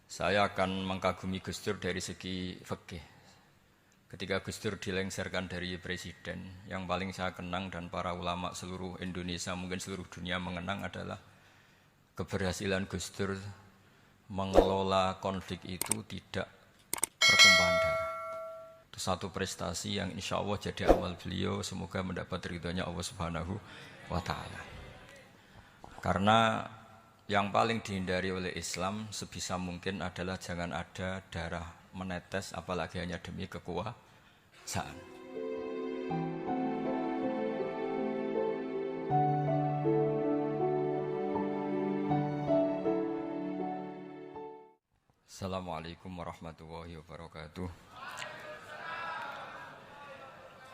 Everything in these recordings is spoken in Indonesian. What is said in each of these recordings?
Saya akan mengkagumi Gus Dur dari segi fikih. Ketika Gus Dur dilengsarkan dari presiden, yang paling saya kenang dan para ulama seluruh Indonesia, mungkin seluruh dunia mengenang adalah keberhasilan Gus Dur mengelola konflik itu tidak pertumpahan darah. Itu satu prestasi yang insya Allah jadi amal beliau, semoga mendapat ridhonya Allah Subhanahu wa Ta'ala. Karena yang paling dihindari oleh Islam sebisa mungkin adalah jangan ada darah menetes, apalagi hanya demi kekuasaan. Assalamualaikum warahmatullahi wabarakatuh.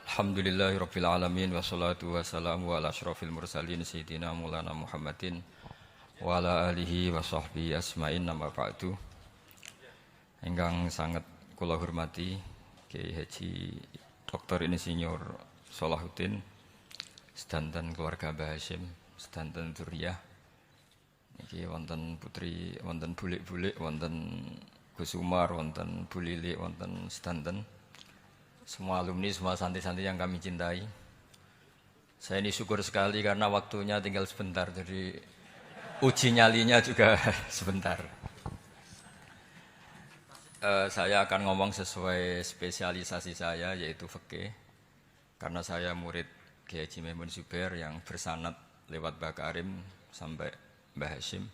Alhamdulillahirabbil alamin wassalatu wassalamu ala asyrofil mursalin sayyidina Maulana Muhammadin wa ala alihi wa sahbihi asma'in nama ba'du. Ingkang sangat kula hormati Kiai Haji Dr. Insinyur Salahuddin, sedanten keluarga Mbah Hasyim, sedanten dzurriyyah. Niki wonten putri, wonten bulik-bulik, wonten Gus Umar, wonten Bu Lili, wonten sedanten semua alumni, semua santri-santri yang kami cintai. Saya ini syukur sekali karena waktunya tinggal sebentar, jadi uji nyalinya juga sebentar. Saya akan ngomong sesuai spesialisasi saya, yaitu fikih. Karena saya murid Kiai Haji Maimun Zubair yang bersanad lewat Mbah Karim sampai Mbah Hasyim,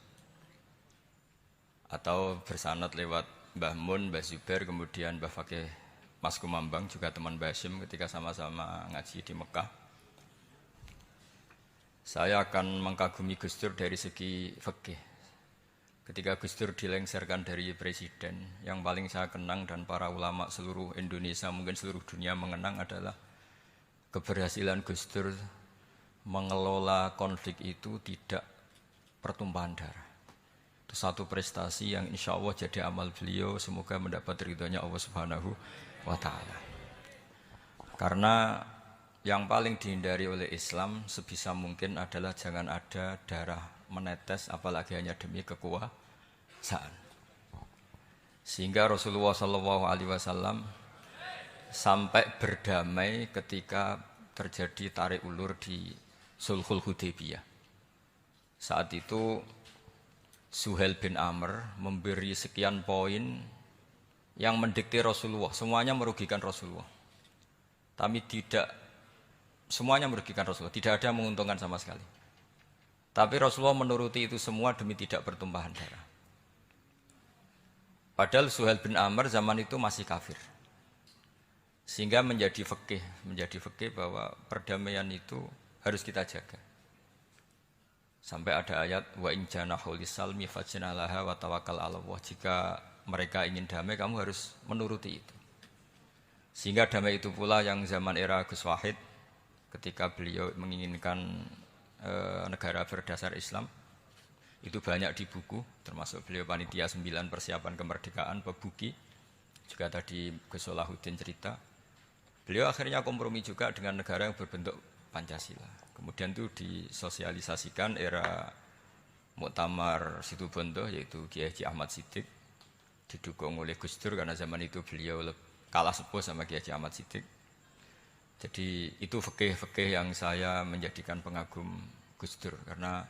atau bersanad lewat Mbah Mun, Mbah Zubair, kemudian Mbah Fakih Mas Kumambang, juga teman Mbah Hasyim ketika sama-sama ngaji di Mekah. Saya akan mengkagumi Gus Dur dari segi fikih. Ketika Gus Dur dilengsarkan dari presiden, yang paling saya kenang dan para ulama seluruh Indonesia, mungkin seluruh dunia mengenang adalah keberhasilan Gus Dur mengelola konflik itu tidak pertumpahan darah. Itu satu prestasi yang insya Allah jadi amal beliau, semoga mendapat ridhonya Allah Subhanahu wa Ta'ala. Karena yang paling dihindari oleh Islam sebisa mungkin adalah jangan ada darah menetes, apalagi hanya demi kekuasaan. Sehingga Rasulullah SAW sampai berdamai ketika terjadi tarik ulur di Sulhul Hudaybiyah. Saat itu Suhail bin Amr memberi sekian poin yang mendikte Rasulullah, semuanya merugikan Rasulullah. Tapi semuanya merugikan Rasulullah, tidak ada yang menguntungkan sama sekali. Tapi Rasulullah menuruti itu semua demi tidak bertumpahan darah. Padahal Suhail bin Amr zaman itu masih kafir. Sehingga menjadi fikih bahwa perdamaian itu harus kita jaga. Sampai ada ayat wa in janahu lisalmi fajnalaha wa tawakkal 'ala Allah. Jika mereka ingin damai, kamu harus menuruti itu. Sehingga damai itu pula yang zaman era Gus Wahid, ketika beliau menginginkan negara berdasar Islam, itu banyak di buku, termasuk beliau panitia 9 persiapan kemerdekaan, Pebuki, juga tadi Gus Salahuddin cerita. Beliau akhirnya kompromi juga dengan negara yang berbentuk Pancasila. Kemudian itu disosialisasikan era Muktamar Situbondo, yaitu Kiai Haji Ahmad Siddiq, didukung oleh Gus Dur karena zaman itu beliau kalah sepuh sama Kiai Haji Ahmad Siddiq. Jadi itu fikih yang saya menjadikan pengagum Gus Dur, karena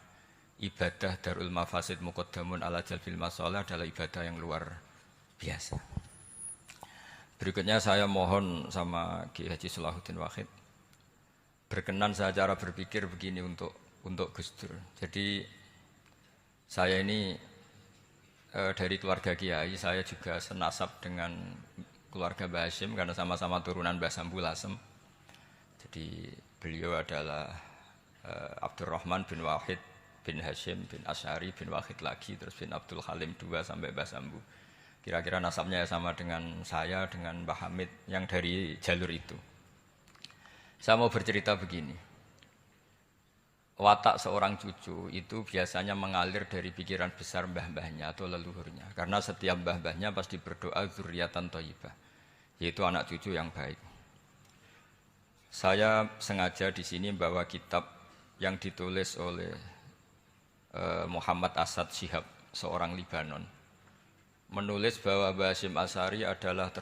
ibadah Darul Mafasid Muqaddamun ala Jalbil Masalah adalah ibadah yang luar biasa. Berikutnya saya mohon sama Kiai Haji Salahuddin Wahid berkenan saya cara berpikir begini untuk Gus Dur. Jadi saya ini dari keluarga Kiai, saya juga senasab dengan keluarga Mbah Hasyim karena sama-sama turunan Mbah Sambul Lasem. Jadi beliau adalah Abdurrahman bin Wahid bin Hasyim bin Asy'ari bin Wahid lagi, terus bin Abdul Halim 2 sampai Mbah Sambu. Kira-kira nasabnya sama dengan saya, dengan Mbah Hamid yang dari jalur itu. Saya mau bercerita begini. Watak seorang cucu itu biasanya mengalir dari pikiran besar mbah-mbahnya atau leluhurnya. Karena setiap mbah-mbahnya pasti berdoa dzurriyyatan thayyibah, yaitu anak cucu yang baik. Saya sengaja di sini membawa kitab yang ditulis oleh Muhammad Asad Shihab, seorang Libanon. menulis bahwa Mbah Hasyim Asy'ari adalah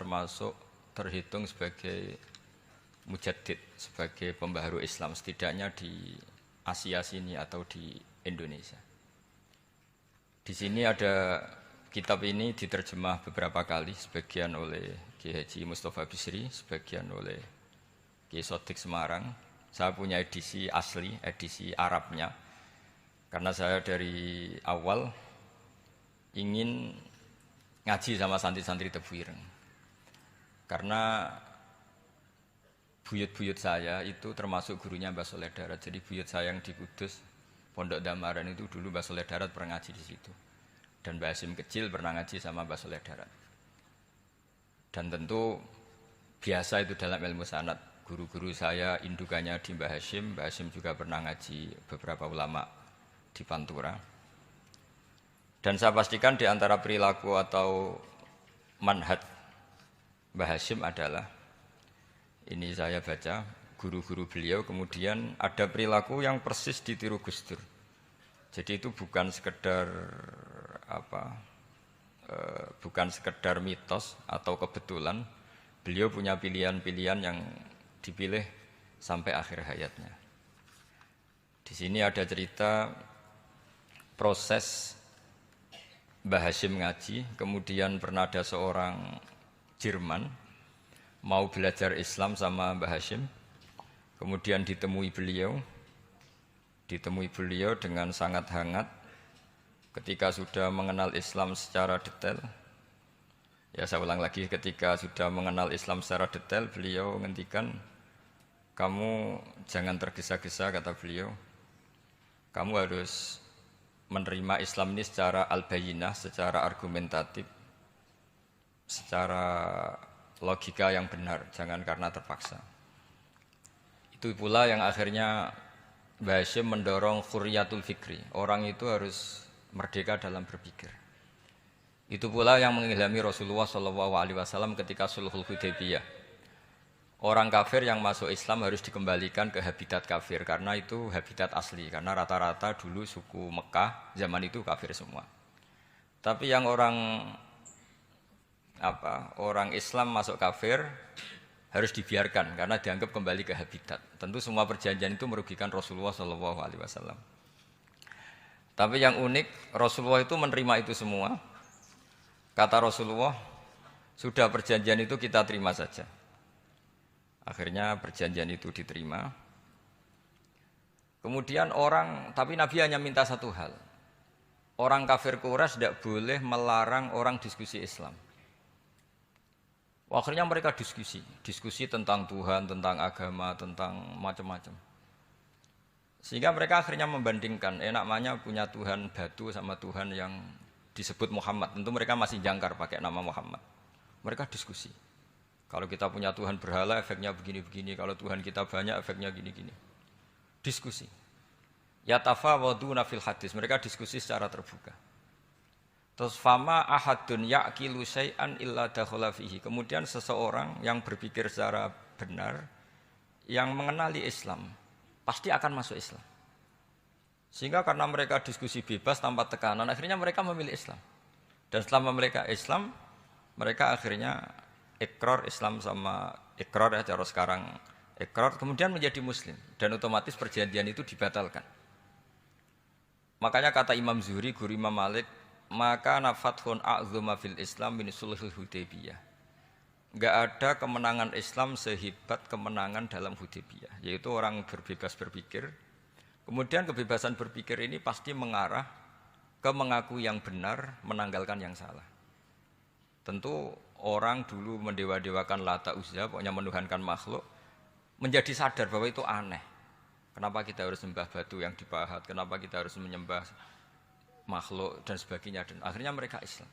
terhitung sebagai mujaddid, sebagai pembaharu Islam setidaknya di Asia sini atau di Indonesia. Di sini ada kitab ini diterjemah beberapa kali, sebagian oleh Kiai Haji Mustafa Bisri, sebagian oleh Kiai Sodik Semarang. Saya punya edisi asli, edisi Arabnya. Karena saya dari awal ingin ngaji sama santri-santri Tebu Ireng. Karena buyut-buyut saya itu termasuk gurunya Mbah Soleh Darat. Jadi buyut saya yang di Kudus, Pondok Damaran itu dulu Mbah Soleh Darat pernah ngaji di situ. Dan Mbah Hasyim kecil pernah ngaji sama Mbah Soleh Darat. Dan tentu biasa itu dalam ilmu sanad. Guru-guru saya indukannya di Mbah Hasyim juga pernah ngaji beberapa ulama di Pantura. Dan saya pastikan di antara perilaku atau manhaj Mbah Hasyim adalah, ini saya baca, guru-guru beliau kemudian ada perilaku yang persis ditiru Gus Dur. Jadi itu bukan sekedar bukan sekedar mitos atau kebetulan, beliau punya pilihan-pilihan yang dipilih sampai akhir hayatnya. Di sini ada cerita proses Mbah Hasyim ngaji, kemudian pernah ada seorang Jerman mau belajar Islam sama Mbah Hasyim, kemudian ditemui beliau dengan sangat hangat. Ketika sudah mengenal Islam secara detail, ya saya ulang lagi, ketika sudah mengenal Islam secara detail, beliau ngendikan, kamu jangan tergesa-gesa, kata beliau. Kamu harus menerima Islam ini secara al-bayyinah, secara argumentatif, secara logika yang benar, jangan karena terpaksa. Itu pula yang akhirnya Mbah Hasyim mendorong khurriyatul fikri. Orang itu harus merdeka dalam berpikir. Itu pula yang mengilhami Rasulullah SAW ketika Sulhul Hudaybiyah. Orang kafir yang masuk Islam harus dikembalikan ke habitat kafir, karena itu habitat asli. Karena rata-rata dulu suku Mekah zaman itu kafir semua. Tapi yang orang Islam masuk kafir harus dibiarkan karena dianggap kembali ke habitat. Tentu semua perjanjian itu merugikan Rasulullah SAW. Tapi yang unik, Rasulullah itu menerima itu semua. Kata Rasulullah, sudah perjanjian itu kita terima saja. Akhirnya perjanjian itu diterima. Kemudian tapi Nabi hanya minta satu hal. Orang kafir Quraisy tidak boleh melarang orang diskusi Islam. Akhirnya mereka diskusi tentang Tuhan, tentang agama, tentang macam-macam. Sehingga mereka akhirnya membandingkan, namanya punya Tuhan batu sama Tuhan yang disebut Muhammad. Tentu mereka masih jangkar pakai nama Muhammad. Mereka diskusi. Kalau kita punya Tuhan berhala, efeknya begini-begini. Kalau Tuhan kita banyak, efeknya gini-gini. Diskusi. Yatafawaduna fil hadis. Mereka diskusi secara terbuka. Terus fama ahadun ya'qilu syai'an illa dakhala fihi. Kemudian seseorang yang berpikir secara benar, yang mengenali Islam, pasti akan masuk Islam. Sehingga karena mereka diskusi bebas tanpa tekanan, akhirnya mereka memilih Islam. Dan setelah mereka Islam, mereka akhirnya ikrar Islam sama ikrar ya cara sekarang ikrar, kemudian menjadi Muslim. Dan otomatis perjanjian itu dibatalkan. Makanya kata Imam Zuhri, guru Imam Malik, maka nafathun a'zuma fil Islam min sulhul Hudaybiyah. Enggak ada kemenangan Islam sehebat kemenangan dalam Hudaybiyah, yaitu orang berbebas berpikir. Kemudian kebebasan berpikir ini pasti mengarah ke mengaku yang benar, menanggalkan yang salah. Tentu orang dulu mendewa-dewakan Lata Uzza, pokoknya menuhankan makhluk, menjadi sadar bahwa itu aneh. Kenapa kita harus menyembah batu yang dipahat? Kenapa kita harus menyembah makhluk dan sebagainya? Dan akhirnya mereka Islam.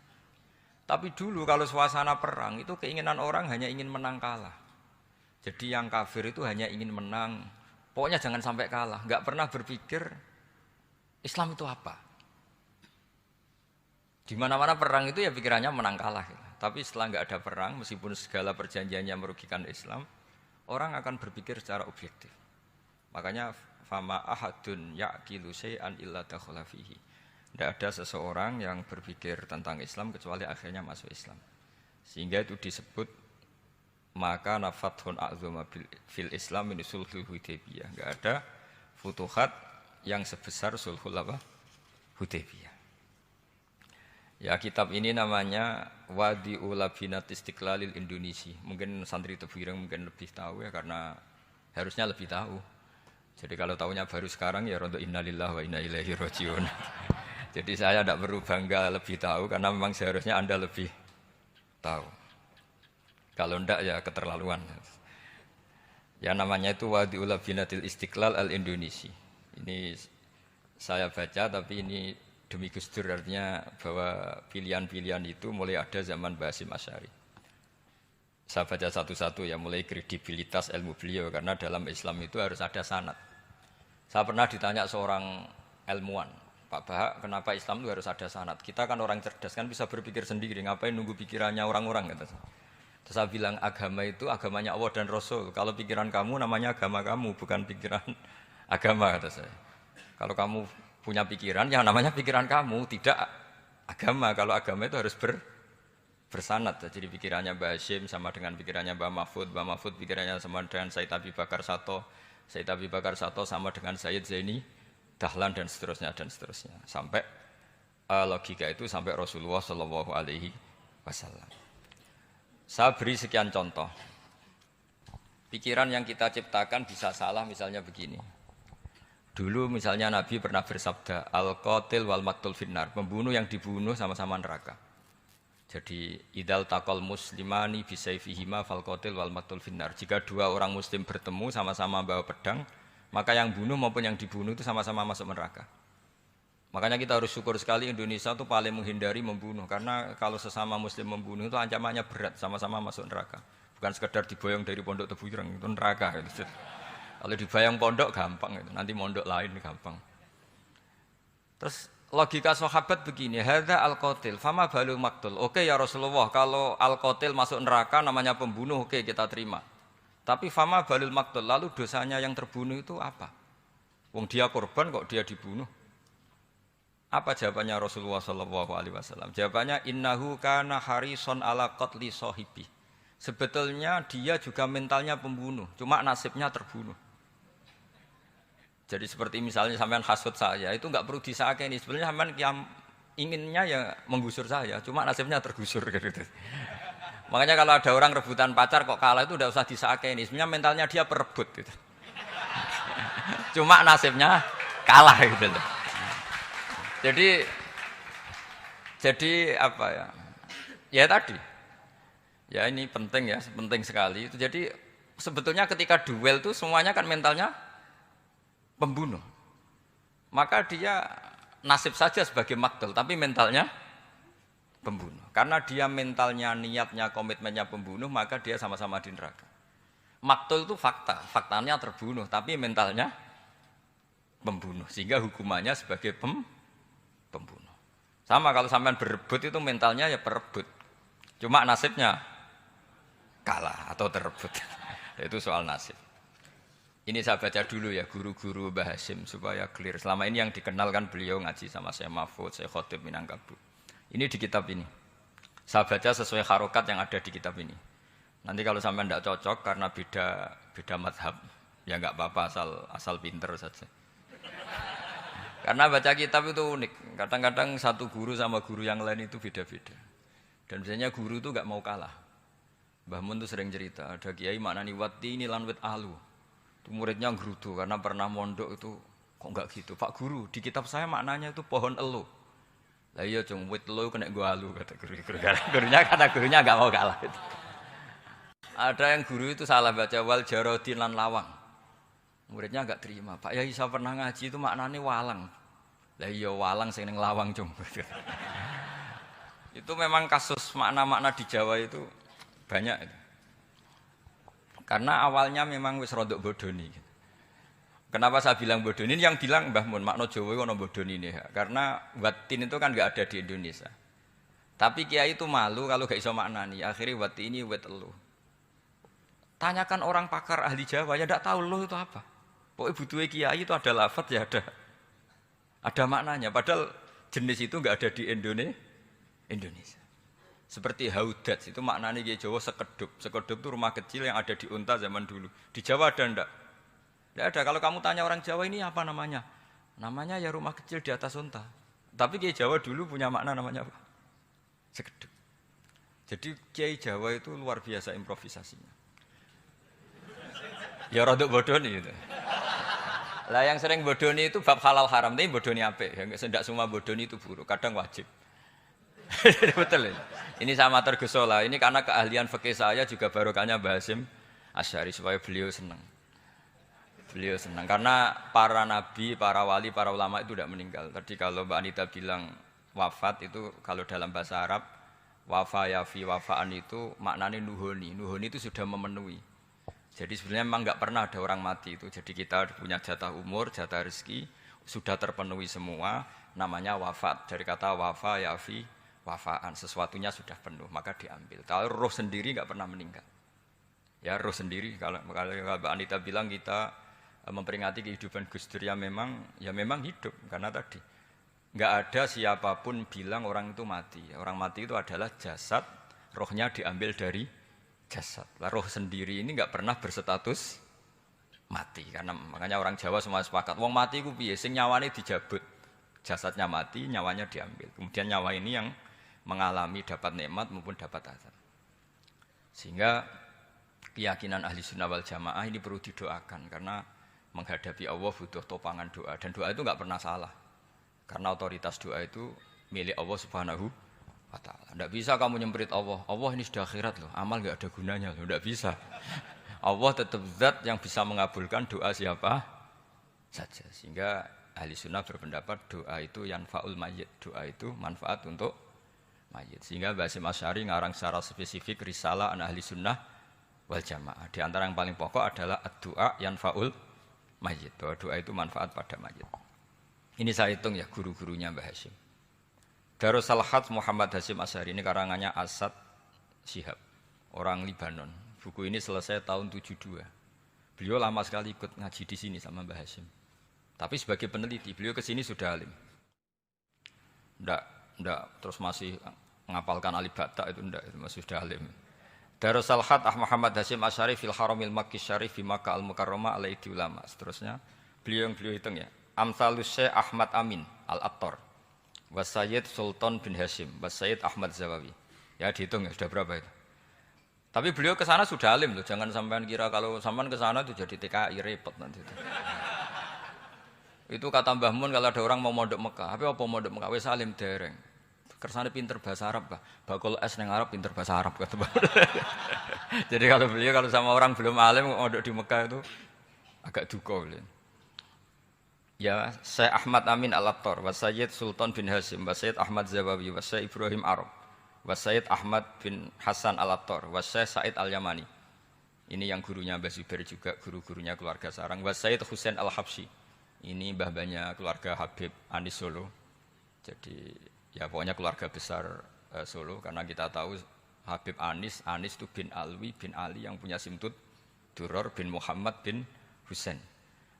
Tapi dulu kalau suasana perang itu keinginan orang hanya ingin menang kalah. Jadi yang kafir itu hanya ingin menang. Pokoknya jangan sampai kalah. Enggak pernah berpikir Islam itu apa. Di mana-mana perang itu ya pikirannya menang kalah. Tapi setelah enggak ada perang, meskipun segala perjanjiannya merugikan Islam, orang akan berpikir secara objektif. Makanya fama ahadun ya'qilu syai'an illa dakhala fihi. Tidak ada seseorang yang berpikir tentang Islam kecuali akhirnya masuk Islam. Sehingga itu disebut maka nafathun a'zama fil Islam min sulhul Hudaybiyah. Enggak ada futuhat yang sebesar sulhul apa? Hudaybiyah. Ya, kitab ini namanya Wadi'u Labinat Istiqlalil Indonesia. Mungkin santri Tebuireng mungkin lebih tahu ya, karena harusnya lebih tahu. Jadi kalau tahunya baru sekarang ya rontok innalillahi wa inna ilaihi rajiun. Jadi saya tidak perlu bangga lebih tahu karena memang seharusnya Anda lebih tahu. Kalau tidak ya keterlaluan. Ya namanya itu Wadi'u Labinatil Istiqlal al-Indonesia. Ini saya baca tapi ini demi Gus Dur, artinya bahwa pilihan-pilihan itu mulai ada zaman Basim Asy'ari. Saya baca satu-satu ya, mulai kredibilitas ilmu beliau, karena dalam Islam itu harus ada sanad. Saya pernah ditanya seorang ilmuwan, Pak Bahak, kenapa Islam itu harus ada sanad? Kita kan orang cerdas, kan bisa berpikir sendiri, ngapain nunggu pikirannya orang-orang? Kata saya. Terus saya bilang, agama itu agamanya Allah dan Rasul. Kalau pikiran kamu namanya agama kamu, bukan pikiran agama, kata saya. Kalau kamu punya pikiran, yang namanya pikiran kamu, tidak agama. Kalau agama itu harus bersanad. Jadi pikirannya Mbah Hashim sama dengan pikirannya Mbah Mahfud pikirannya sama dengan Said Abi Bakar Sato sama dengan Sayyid Zaini Dahlan dan seterusnya. Sampai logika itu sampai Rasulullah Shallallahu Alaihi Wasallam. Saya beri sekian contoh. Pikiran yang kita ciptakan bisa salah, misalnya begini. Dulu misalnya Nabi pernah bersabda, al-qatil wal maqtul finnar, pembunuh yang dibunuh sama-sama neraka. Jadi idal taqal muslimani bisayfihima fal qatil wal maqtul finnar. Jika dua orang muslim bertemu sama-sama bawa pedang, maka yang bunuh maupun yang dibunuh itu sama-sama masuk neraka. Makanya kita harus syukur sekali Indonesia itu paling menghindari membunuh, karena kalau sesama muslim membunuh itu ancamannya berat, sama-sama masuk neraka. Bukan sekedar diboyong dari pondok Tebuireng, itu neraka gitu. Kalau dibayang pondok gampang itu, nanti mondok lain gampang. Terus logika sahabat begini, hadza al-qatil fama balul maqtul. Oke ya Rasulullah, kalau al-qatil masuk neraka namanya pembunuh, oke kita terima. Tapi fama balul maqtul, lalu dosanya yang terbunuh itu apa? Wong dia korban kok dia dibunuh. Apa jawabannya Rasulullah sallallahu alaihi wasallam? Jawabannya innahu kana harison ala qatli sahibi. Sebetulnya dia juga mentalnya pembunuh, cuma nasibnya terbunuh. Jadi seperti misalnya sampean hasud saya, itu enggak perlu disakeni. Sebenarnya sampean yang inginnya ya menggusur saya, cuma nasibnya tergusur gitu. Makanya kalau ada orang rebutan pacar kok kalah itu enggak usah disakeni. Sebenarnya mentalnya dia perebut gitu. Cuma nasibnya kalah gitu loh. Jadi apa ya? Ya tadi. Ya ini penting ya, penting sekali itu. Jadi sebetulnya ketika duel itu semuanya kan mentalnya pembunuh. Maka dia nasib saja sebagai maktul, tapi mentalnya pembunuh. Karena dia mentalnya, niatnya, komitmennya pembunuh, maka dia sama-sama di neraka. Maktul itu fakta, faktanya terbunuh, tapi mentalnya pembunuh. Sehingga hukumannya sebagai pembunuh. Sama kalau sampean berebut itu mentalnya ya perebut. Cuma nasibnya kalah atau terebut. Itu soal nasib. Ini saya baca dulu ya guru-guru Mbah Hashim supaya clear. Selama ini yang dikenal kan beliau ngaji sama saya Mahfud, saya Khotib Minangkabau. Ini di kitab ini. Saya baca sesuai harokat yang ada di kitab ini. Nanti kalau sampai tidak cocok karena beda madhab, ya nggak apa-apa asal pinter saja. Karena baca kitab itu unik. Kadang-kadang satu guru sama guru yang lain itu beda-beda. Dan biasanya guru itu nggak mau kalah. Mbah Mun itu sering cerita, ada kiai maknani wati ini lan wit alu. Itu muridnya gerutu karena pernah mondok itu kok enggak gitu. Pak guru, di kitab saya maknanya itu pohon elu. Lah iya cung wit elu kena gua alu kata guru. Gurunya kata gurunya enggak mau kalah itu. Ada yang guru itu salah baca wal jarodin lan lawang. Muridnya enggak terima. Pak Yai saya pernah ngaji itu maknanya walang. Lah iya walang sing ning lawang cung. Itu memang kasus makna-makna di Jawa itu banyak itu. Karena awalnya memang wis rodok bodoni. Kenapa saya bilang bodoni? Ini yang bilang Mbah Mun, makna Jawa itu ono bodoni ini. Karena watin itu kan enggak ada di Indonesia. Tapi kiai itu malu kalau gak iso maknani. Akhirnya wati ini wet elu. Tanyakan orang pakar ahli Jawa, ya enggak tahu lo itu apa. Pokoknya butuhnya kiai itu ada lafaz ya ada maknanya. Padahal jenis itu enggak ada di Indonesia. Seperti haudat, itu maknanya di Jawa sekedup. Sekedup itu rumah kecil yang ada di unta zaman dulu. Di Jawa ada enggak? Enggak ada. Kalau kamu tanya orang Jawa ini apa namanya? Namanya ya rumah kecil di atas unta. Tapi Kiai Jawa dulu punya makna namanya apa? Sekedup. Jadi Kiai Jawa itu luar biasa improvisasinya. Ya rodok bodoh nih gitu. Lah yang sering bodoni itu bab halal haram, tapi bodoni apik. Yang tidak semua bodoni itu buruk, kadang wajib. Betul ya? Ini sama tergesola. Ini karena keahlian fikih saya juga barokahnya Mbah Hasyim Asy'ari supaya beliau senang. Beliau senang karena para nabi, para wali, para ulama itu tidak meninggal. Tadi kalau Mbak Anita bilang wafat itu kalau dalam bahasa Arab wafa yafi wafaan itu maknanya nuhoni. Nuhoni itu sudah memenuhi. Jadi sebenarnya memang nggak pernah ada orang mati itu. Jadi kita punya jatah umur, jatah rezeki sudah terpenuhi semua. Namanya wafat. Dari kata wafa, yafi, wafaan. Sesuatunya sudah penuh, maka diambil. Kalau roh sendiri nggak pernah meninggal. Ya roh sendiri. Kalau Mbak Anita bilang kita memperingati kehidupan Gus Dur ya memang hidup karena tadi nggak ada siapapun bilang orang itu mati. Orang mati itu adalah jasad, rohnya diambil dari jasad. Roh sendiri ini nggak pernah berstatus mati karena makanya orang Jawa semua sepakat wong mati ku piye sing nyawane dijabut jasadnya mati nyawanya diambil kemudian nyawa ini yang mengalami dapat nikmat maupun dapat azab sehingga keyakinan ahli sunnah wal jamaah ini perlu didoakan karena menghadapi Allah butuh topangan doa dan doa itu nggak pernah salah karena otoritas doa itu milik Allah Subhanahu wa ta'ala. Tidak bisa kamu nyemprit Allah. Allah ini sudah akhirat loh. Amal nggak ada gunanya loh. Tidak bisa. Allah tetap zat yang bisa mengabulkan doa siapa saja. Sehingga ahli sunnah berpendapat doa itu yanfa'ul mayyit. Doa itu manfaat untuk mayyit. Sehingga Mbah Hasyim Asy'ari ngarang secara spesifik risalah an ahli sunnah wal jamaah. Di antara yang paling pokok adalah ad-doa yanfa'ul mayyit. Bahwa doa itu manfaat pada mayyit. Ini saya hitung ya guru-gurunya Mbah Hasyim. Darus Salhat Muhammad Hasyim Asy'ari ini karangannya Asad Syihab, orang Libanon. Buku ini selesai tahun 72. Beliau lama sekali ikut ngaji di sini sama Mbah Hasyim. Tapi sebagai peneliti, beliau ke sini sudah alim. Ndak terus masih menghafalkan alif bata itu ndak, itu masih sudah alim. Darus Salhat Muhammad Hasyim Asy'ari fil Haramil Makki Syarif fi Makkah Al-Mukarramah alaihi ulama. Seterusnya beliau hitung ya. Amsalus Syekh Ahmad Amin Al-Attar. Wasayyid Sultan bin Hasyim, Wasayyid Ahmad Zawawi. Ya dihitung ya sudah berapa itu. Tapi beliau ke sana sudah alim loh. Jangan sampean kira kalau sampean ke sana itu jadi TKI repot nanti itu. Itu kata Mbah Mun kalau ada orang mau mondok Mekah. Apa mondok Mekah wis alim dereng. Kersane pinter bahasa Arab, Bah. Bakul es nang Arab pinter bahasa Arab kata Mbah. Jadi kalau beliau kalau sama orang belum alim mondok di Mekah itu agak duka beliau. Ya, Syekh Ahmad Amin Al-Attar, Wasayyid Sultan bin Hasyim, Wasayyid Ahmad Zawawi, Wasayyid Ibrahim Arab, Wasayyid Ahmad bin Hasan Al-Attar, Wasayyid Said Al-Yamani. Ini yang gurunya Mbah Zubair juga, guru-gurunya keluarga sarang. Wasayyid Husain Al-Habsyi. Ini mbah-mbahnya keluarga Habib Anis Solo. Jadi ya pokoknya keluarga besar Solo karena kita tahu Habib Anis itu bin Alwi bin Ali yang punya simtud Duror bin Muhammad bin Husain.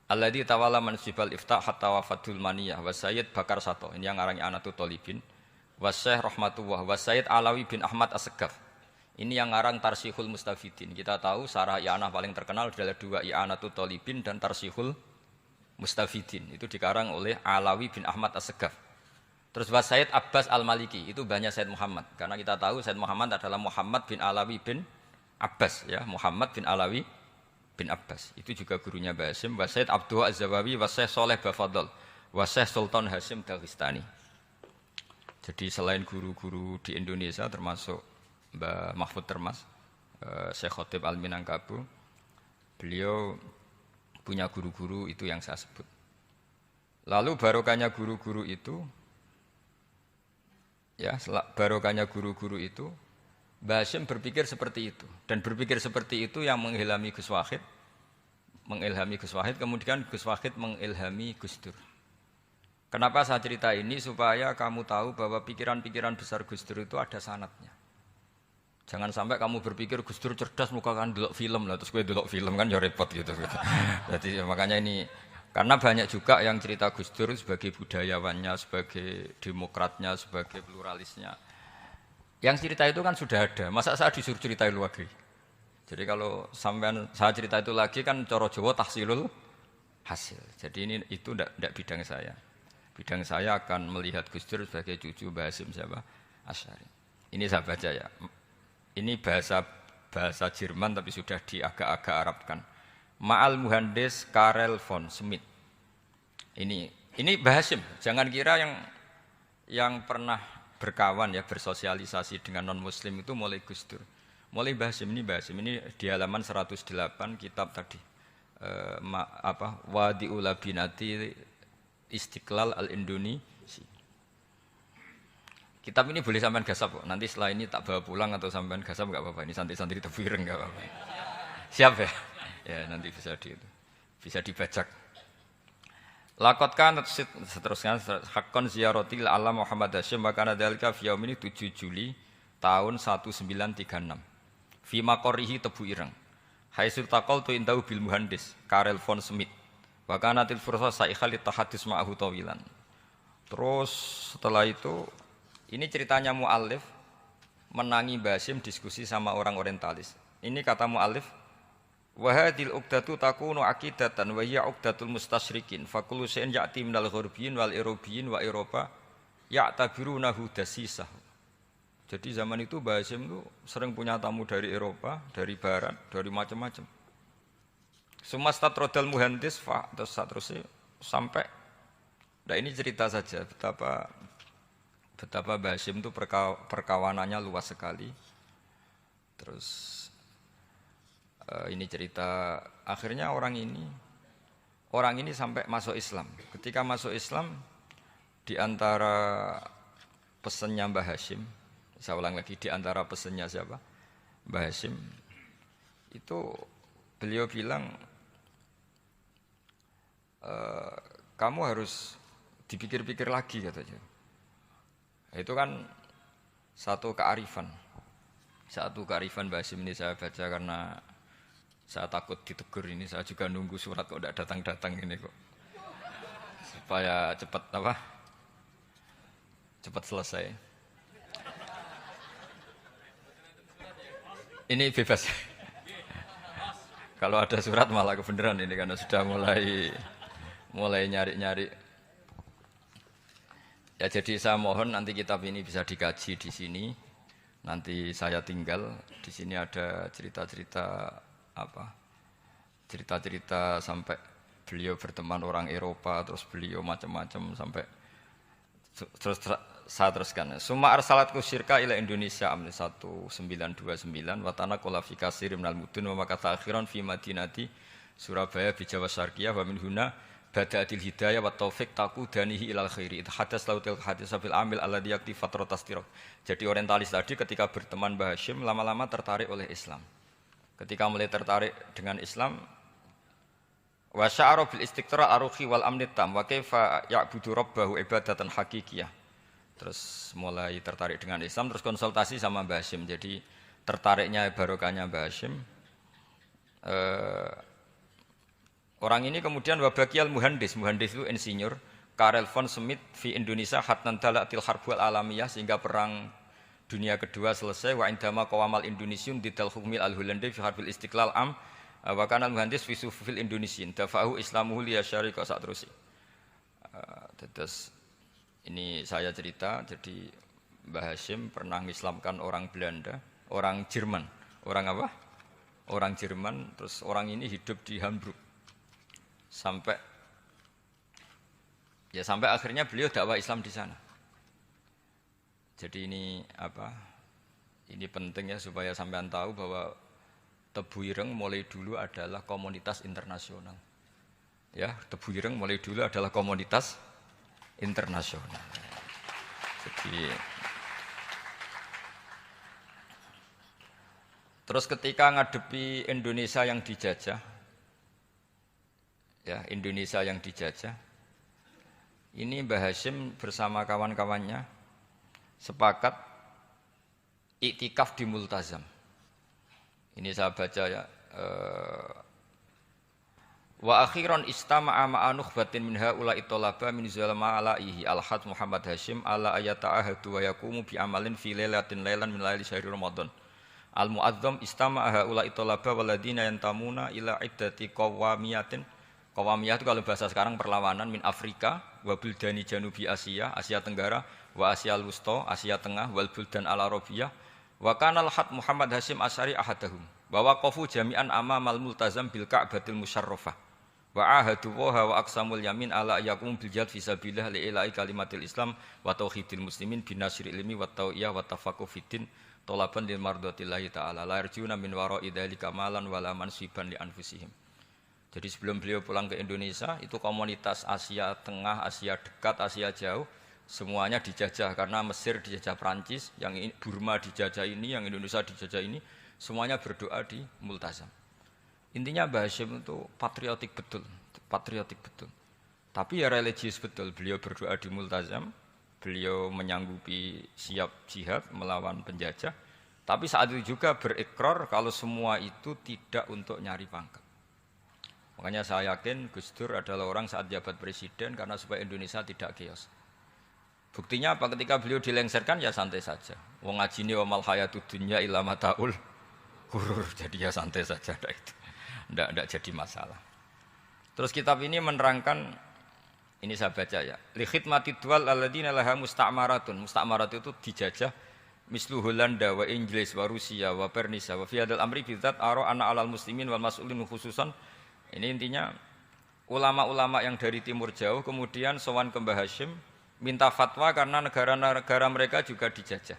Alladzi tawalla mansibal iftah hatta wafatul maniyah wa Sayyid Bakar Sato. Ini yang ngarang Anatu Thalibin. Wa Syekh Rahmatullah wa Sayyid Alawi bin Ahmad As-Segaf. Ini yang ngarang Tarsihul Mustafidin. Kita tahu sarah i'anah paling terkenal adalah dua I'anatu Thalibin dan Tarsihul Mustafidin. Itu dikarang oleh Alawi bin Ahmad As-Segaf. Terus wa Sayyid Abbas Al-Maliki. Itu banyak Sayyid Muhammad. Karena kita tahu Sayyid Muhammad adalah Muhammad bin Alawi bin Abbas ya, Muhammad bin Alawi bin Abbas. Itu juga gurunya Mbah Hasyim, wa Sayyid Abdul Az-Zawawi, wa Syekh Saleh Bafadl, wa Syekh Sultan Hasyim Daghestani. Jadi selain guru-guru di Indonesia termasuk Mbah Mahfud Termas, Syekh Khotib Al-Minangkabau, beliau punya guru-guru itu yang saya sebut. Lalu barokahnya guru-guru itu ya, barokahnya guru-guru itu Mbah Hasyim berpikir seperti itu dan berpikir seperti itu yang mengilhami Gus Wahid, kemudian Gus Wahid mengilhami Gus Dur. Kenapa saya cerita ini supaya kamu tahu bahwa pikiran-pikiran besar Gus Dur itu ada sanadnya. Jangan sampai kamu berpikir Gus Dur cerdas muka kan delok film lah terus gue delok film kan ya repot gitu. Jadi makanya ini Karena banyak juga yang cerita Gus Dur sebagai budayawannya, sebagai demokratnya, sebagai pluralisnya. Yang cerita itu kan sudah ada, masa saya disuruh cerita itu lagi? Jadi kalau sampean saya cerita itu lagi kan coro Jawa tahsilul hasil. Jadi ini itu tidak bidang saya. Bidang saya akan melihat Gus Dur sebagai cucu Mbah Hasyim siapa? Asy'ari. Ini saya baca ya. Ini bahasa Jerman tapi sudah diagak-agak Arabkan. Ma'al Muhandis Karel von Schmidt. Ini Mbah Hasyim. Jangan kira yang pernah berkawan ya bersosialisasi dengan non muslim itu mulai Gus Dur. Mulai Mbah Hasyim ini di halaman 108 kitab tadi. Wadi'ul Labinati Istiqlal Al-Indonesia. Kitab ini boleh sampean gasap kok. Nanti setelah ini tak bawa pulang atau sampean gasap enggak apa-apa. Ini santri-santri tebu ireng enggak apa-apa. Siap ya? Ya nanti bisa dibajak. Lakot kan seterusnya hakon ziaratil alam Muhammad Hasyim makana dalika fi yaum ini 7 Juli tahun 1936. Fi maqorihi Tebu Ireng. Haitsu taqaltu indahu bil muhandis Karel von Schmidt. Wa kanatil fursa saikhal tahadus ma'ahu tawilan. Terus setelah itu ini ceritanya muallif menangi Mbah Hasyim diskusi sama orang orientalis. Ini kata muallif wa hadhil uqdatu takunu aqidatan wa hiya uqdatul mustasyrikin fa kullu shay'in ya'ti minal ghurbiyin wal irobiyyin wa Eropa ya'tabirunahu dasisah. Jadi zaman itu Mbah Hasyim itu sering punya tamu dari Eropa, dari barat, dari macam-macam. Sumastatrodal muhandis fa terus seterusnya sampai nah ini cerita saja betapa Mbah Hasyim itu perkawanannya luas sekali. Terus ini cerita akhirnya orang ini sampai masuk Islam. Ketika masuk Islam di antara pesannya Mbah Hasyim, saya ulang lagi di antara pesannya siapa? Mbah Hasyim itu beliau bilang kamu harus dipikir-pikir lagi katanya. Itu kan satu kearifan Mbah Hasyim ini saya baca karena saya takut ditegur ini, saya juga nunggu surat kok tidak datang-datang ini kok. Supaya cepat selesai. Ini bebas. Kalau ada surat malah kebenaran ini karena sudah mulai nyari-nyari. Ya jadi saya mohon nanti kitab ini bisa dikaji di sini. Nanti saya tinggal di sini ada cerita-cerita sampai beliau berteman orang Eropa, terus beliau macam-macam sampai terus saya teruskan. Summa arsalatku syirka ila Indonesia amni 1929 watana qala fi kasir minal mudun wa makatha akhiran fi madinati Surabaya bi Jawa Syarqiyah wa min huna bada'atil hidayah wa taufiq taqudanihi ilal khairi. Hadas lautil hadis fil amil alladhi yakti fatratas tiraq. Jadi orientalis tadi ketika berteman Mbah Hasyim lama-lama tertarik oleh Islam. Ketika mulai tertarik dengan Islam, wa sya'ara bil istiqra aruhi wal amni tam wa kaifa ya'budu rabbahu ibadatan hakikiyah. Terus mulai tertarik dengan Islam, terus konsultasi sama Mbah Hasyim. Jadi tertariknya barokahnya Mbah Hasyim. Orang ini kemudian wabakiyal muhandis itu insinyur Karel von Schmidt fi Indonesia hatnan dalatil harbul alamiyah sehingga perang dunia kedua selesai wa indama qawamal Indonesiun didal hukmil al-Hollandi fi harbil istiqlal am wa kana al-muhandis fi sufil Indonesian dafa'u islamuhu li syarika saterusi. Terus ini saya cerita jadi Mbah Hasyim pernah mengislamkan orang Belanda, orang Jerman. Orang apa? Orang Jerman, terus orang ini hidup di Hamburg. Sampai akhirnya beliau dakwah Islam di sana. Jadi ini penting ya supaya sampean tahu bahwa Tebu Ireng mulai dulu adalah komunitas internasional. Ya, Tebu Ireng mulai dulu adalah komunitas internasional. Jadi terus ketika ngadepi Indonesia yang dijajah, ini Mbah Hasyim bersama kawan-kawannya sepakat iktikaf di Multazam. Ini saya baca ya. Wa akhiran istama'a ma'a nukhbatin min haula'i talaba min zalama alaihi al-had Muhammad Hashim ala ayata ahadu wa yaqumu bi amalin fi lailatin lailan min laili syahri Ramadan. Al-mu'azzam istama'a haula'i talaba waladina yantamuna ila iddati qawamiyatin. Qawamiyah itu kalau bahasa sekarang perlawanan min Afrika wa buldani janubi Asia, Asia Tenggara wa Asia Wusta, Asia Tengah wal buldan al-Arabiyah wa kana al-had Muhammad Hashim Asy'ari ahadahum. Wa waqafu jami'an amamal multazam bil Ka'batil musyarrafah. Wa ahadu wa aqsamul yamin ala yakum bil jihad fi sabilillah li ilahi kalimatil Islam wa tauhidil muslimin bin nasri ilmi wa tau'iyah wa tafaqquh fiddin talaban lil mardatillahi ta'ala la yarjuna min wara'i dzalika malan wala mansiban li anfusihim. Jadi sebelum beliau pulang ke Indonesia itu komunitas Asia Tengah, Asia Dekat, Asia Jauh semuanya dijajah karena Mesir dijajah Prancis, yang Burma dijajah ini, yang Indonesia dijajah ini, semuanya berdoa di Multazam. Intinya Mbah Hasyim itu patriotik betul. Tapi ya religius betul. Beliau berdoa di Multazam, beliau menyanggupi siap jihad melawan penjajah. Tapi saat itu juga berikrar kalau semua itu tidak untuk nyari pangkat. Makanya saya yakin Gus Dur adalah orang saat jabat presiden karena supaya Indonesia tidak chaos. Buktinya apa? Ketika beliau dilengserkan ya santai saja. Wong ngajine wa mal hayatud dunya illa mataul ghurur. Jadi ya santai saja itu. Tidak jadi masalah. Terus kitab ini menerangkan, ini saya baca ya. Li khidmati dual alladzina laha musta'maratun. Musta'marat itu dijajah mislu Holanda wa Inggris wa Rusia wa Pernisa wa fi hadzal amri bidzat ara ana alal muslimin wal mas'ulin khususan. Ini intinya ulama-ulama yang dari timur jauh kemudian sowan ke Mbah Hasyim minta fatwa karena negara-negara mereka juga dijajah.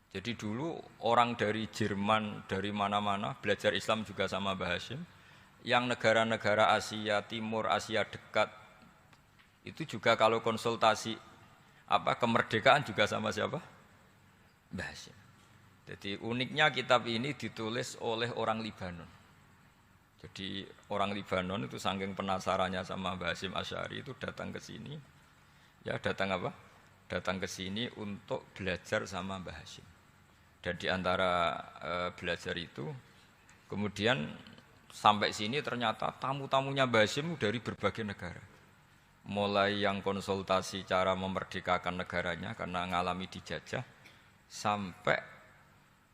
Jadi dulu orang dari Jerman, dari mana-mana belajar Islam juga sama Mbah Hasyim. Yang negara-negara Asia Timur, Asia Dekat itu juga kalau konsultasi kemerdekaan juga sama siapa? Mbah Hasyim. Jadi uniknya kitab ini ditulis oleh orang Libanon. Jadi orang Libanon itu saking penasarannya sama Mbah Hasyim Asy'ari itu datang ke sini. Ya, datang ke sini untuk belajar sama Mbah Hasyim. Dan di antara belajar itu kemudian sampai sini ternyata tamu-tamunya Mbah Hasyim dari berbagai negara. Mulai yang konsultasi cara memerdekakan negaranya karena mengalami dijajah sampai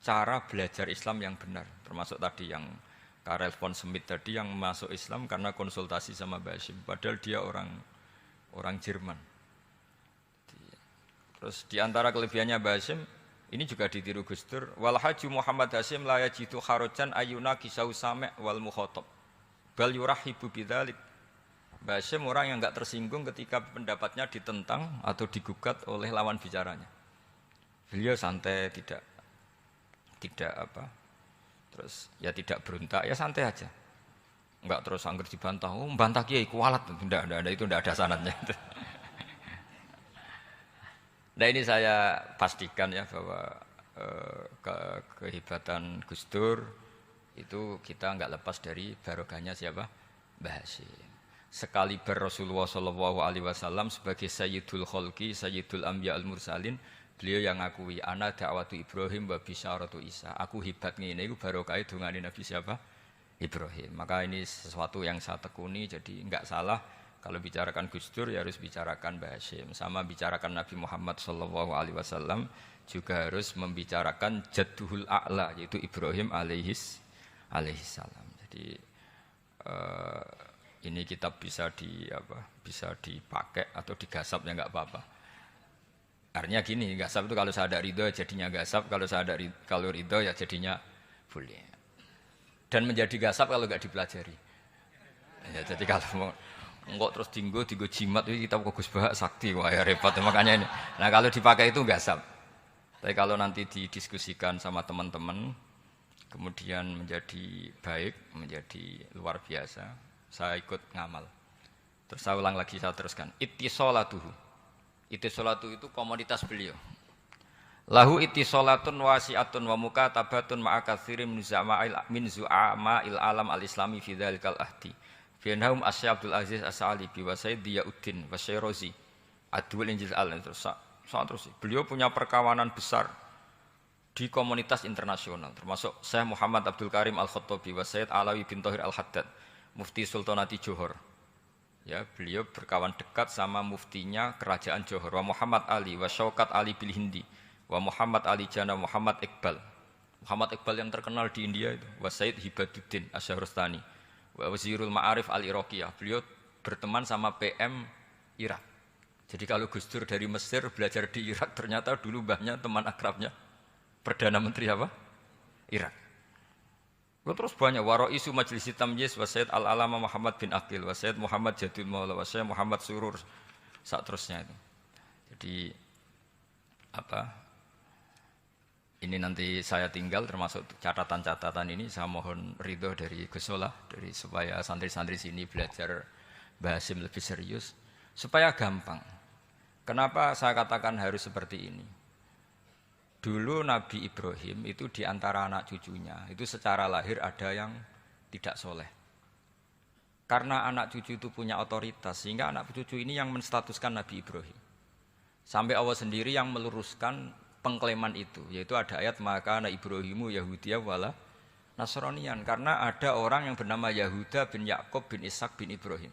cara belajar Islam yang benar, termasuk tadi yang Karel von Schmidt tadi yang masuk Islam karena konsultasi sama Mbah Hasyim, padahal dia orang Jerman. Terus di antara kelebihannya Mbah Hasyim ini juga ditiru Gus Dur, wal haju Muhammad Hasyim la yajidu kharajan ayuna kisau sami' wal mukhatab bal yurahibu bidzalik. Mbah Hasyim orang yang enggak tersinggung ketika pendapatnya ditentang atau digugat oleh lawan bicaranya. Beliau santai, tidak terus ya tidak berontak, ya santai aja. Enggak terus angger dibantah, membantah kiai kualat, enggak, itu enggak ada sanadnya. Nah ini saya pastikan ya bahwa kehebatan Gus Dur itu kita enggak lepas dari barokahnya siapa? Mbah Hasyim. Sekaliber Rasulullah SAW sebagai Sayyidul Khalqi, Sayyidul Anbiya al-Mursalin, beliau yang ngakui ana dakwatu Ibrahim wa bisyaratu Isa. Aku hebat ngene iku barokah dungane Nabi siapa? Ibrahim. Maka ini sesuatu yang saya tekuni, jadi enggak salah kalau bicarakan Gus Dur ya harus bicarakan Mbah Hasyim. Sama bicarakan Nabi Muhammad SAW juga harus membicarakan Jadduhul A'la yaitu Ibrahim alaihis salam. Jadi ini kitab bisa dipakai atau digasap ya enggak apa-apa. Artinya gini, gasap itu kalau saya ada ridho jadinya gasap, kalau ridho ya jadinya boleh. Dan menjadi gasap kalau enggak dipelajari. Ya, jadi kalau mau enggak terus tinggo jimat itu kita Gus Bah sakti, wah ya repot makanya ini. Nah kalau dipakai itu gasap. Tapi kalau nanti didiskusikan sama teman-teman, kemudian menjadi baik, menjadi luar biasa, saya ikut ngamal. Terus saya ulang lagi, saya teruskan. Ittisolatuhu. Ittisolatu itu komoditas beliau. Lahu ittisolatun wasi'atun wa mukatabatun ma'a katsirin min zu'ama'il alam al-islami fi dzalikal ahdi. Fianhum Asy Abdul Aziz As-Sa'alibi wa Sayyid Diyauddin wa Syairozi Adwul Injil al terus. Beliau punya perkawanan besar di komunitas internasional, termasuk Syekh Muhammad Abdul Karim Al-Khattabi wa Sayyid Alawi bin Thohir Al-Haddad, Mufti Sultanati Johor. Ya, beliau berkawan dekat sama muftinya kerajaan Johor, wa Muhammad Ali wa Syaukat Ali bil Hindi, wa Muhammad Ali Jana Muhammad Iqbal. Muhammad Iqbal yang terkenal di India itu, wa Sayyid Hibaduddin Asy-Syahrustani, wa Wazirul Ma'arif Al-Iraqiyah. Beliau berteman sama PM Irak. Jadi kalau Gus Dur dari Mesir belajar di Irak, ternyata dulu mbahnya teman akrabnya Perdana Menteri apa? Irak. Terus banyak waro isu Majelis Tamyiz wa Sayyid Al-Alama Muhammad bin Aqil wa Sayyid Muhammad Jadul Maula wa Sayyid Muhammad Surur saat terusnya itu. Jadi apa? Ini nanti saya tinggal termasuk catatan-catatan ini saya mohon ridho dari Gus Solah dari supaya santri-santri sini belajar Bahasim lebih serius supaya gampang. Kenapa saya katakan harus seperti ini? Dulu Nabi Ibrahim itu di antara anak cucunya, itu secara lahir ada yang tidak soleh. Karena anak cucu itu punya otoritas, sehingga anak cucu ini yang menstatuskan Nabi Ibrahim. Sampai Allah sendiri yang meluruskan pengklaiman itu, yaitu ada ayat maka anak Ibrahimu Yahudiyah wala Nasranian. Karena ada orang yang bernama Yahuda bin Yakub bin Ishak bin Ibrahim.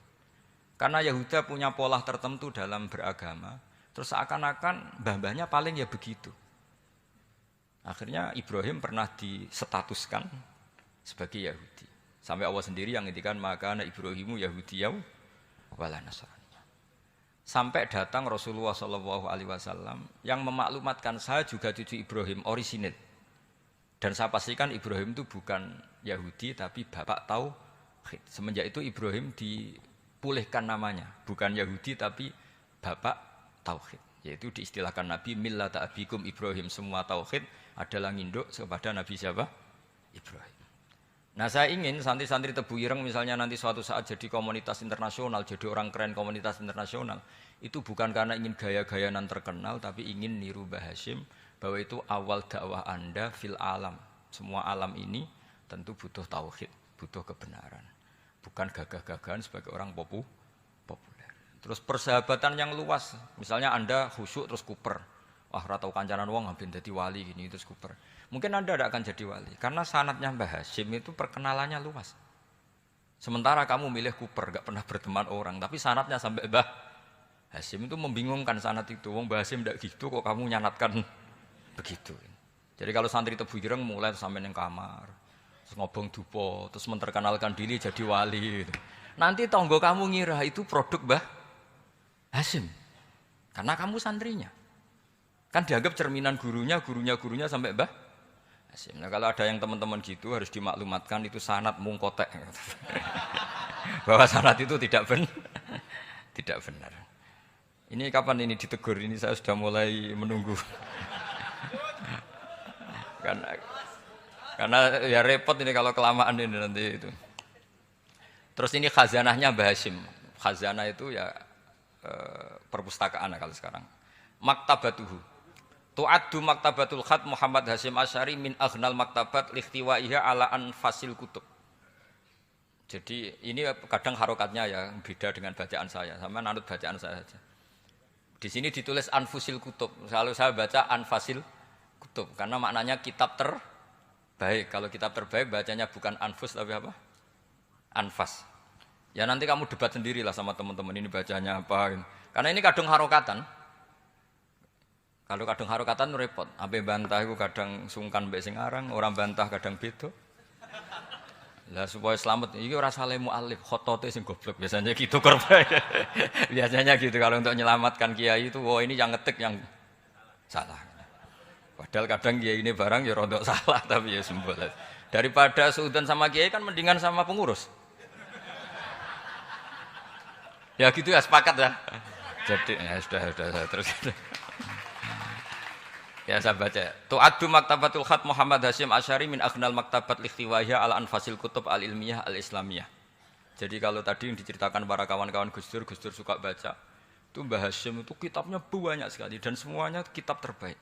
Karena Yahuda punya pola tertentu dalam beragama, terus seakan-akan mbah-mbahnya paling ya begitu. Akhirnya Ibrahim pernah disetatuskan sebagai Yahudi. Sampai Allah sendiri yang ngendikan maka anak Ibrahimu Yahudiyah wala Nasrani. Sampai datang Rasulullah SAW yang memaklumatkan saya juga cucu Ibrahim orisinil. Dan saya pastikan Ibrahim itu bukan Yahudi tapi bapak tauhid. Semenjak itu Ibrahim dipulihkan namanya, bukan Yahudi tapi bapak tauhid. Yaitu diistilahkan Nabi millata abikum Ibrahim, semua tauhid adalah nginduk kepada Nabi siapa? Ibrahim. Nah saya ingin santri-santri Tebu Ireng misalnya nanti suatu saat jadi komunitas internasional, jadi orang keren komunitas internasional, itu bukan karena ingin gaya-gayanan terkenal, tapi ingin niru Mbah Hasyim bahwa itu awal dakwah Anda fil alam. Semua alam ini tentu butuh tauhid, butuh kebenaran. Bukan gagah-gagahan sebagai orang populer. Terus persahabatan yang luas, misalnya Anda khusyuk terus kuper. Wah, ratau kancanan wong hampir jadi wali gini terus kuper. Mungkin Anda tidak akan jadi wali karena sanadnya Mbah Hasyim itu perkenalannya luas. Sementara kamu milih kuper, gak pernah berteman orang, tapi sanadnya sampai Mbah Hasyim itu membingungkan sanad itu. Wong Mbah Hasyim tidak gitu kok kamu nyanatkan begitu. Jadi kalau santri Tebu Ireng mulai sampai neng kamar, terus ngobong dupo, terus menterkenalkan diri jadi wali. Gitu. Nanti tonggo kamu ngira itu produk Mbah Hasyim karena kamu santrinya. Kan dianggap cerminan gurunya sampai Mbah Hasyim. Nah kalau ada yang teman-teman gitu harus dimaklumatkan itu sanad mungkotek. Bahwa sanad itu tidak benar. Ini kapan ini ditegur? Ini saya sudah mulai menunggu. karena ya repot ini kalau kelamaan ini nanti itu. Terus ini khazanahnya Mbah Hasyim. Khazanah itu ya perpustakaan kalau sekarang. Maktabatuhu. Tu'addu maktabatul khat Muhammad Hasyim Asy'ari min aghnal maktabat likhtiwaiha ala anfasil kutub. Jadi ini kadang harokatnya ya beda dengan bacaan saya. Sama nanut bacaan saya saja. Di sini ditulis anfusil kutub. Selalu saya baca anfasil kutub karena maknanya kitab terbaik. Kalau kitab terbaik bacanya bukan anfus tapi apa? Anfas. Ya nanti kamu debat sendirilah sama teman-teman ini bacanya apa. Karena ini kadang harokatan. Kalau kadang harokatan repot, ape bantah itu kadang sungkan mbek sing aran, orang bantah kadang beda. Lah supaya selamat, iki ora saleh mualif, khotote sing goblok biasanya gitu korban. Biasanya gitu kalau untuk menyelamatkan kiai itu, wah ini yang ngetik yang salah. Padahal kadang kiai ini barang ya rodok salah tapi ya sembol. Daripada suudzon sama kiai kan mendingan sama pengurus. Ya gitu ya sepakat ya. Jadi ya sudah terus. Ya saya baca. Tu'addu maktabatul khat Muhammad Hasyim Asy'ari min aghnal maktabat likhtiwaiha ala anfasil kutub al-ilmiyah al-islamiyah. Jadi kalau tadi yang diceritakan para kawan-kawan Gus Dur suka baca. Itu Mbah Hasyim itu kitabnya banyak sekali dan semuanya kitab terbaik.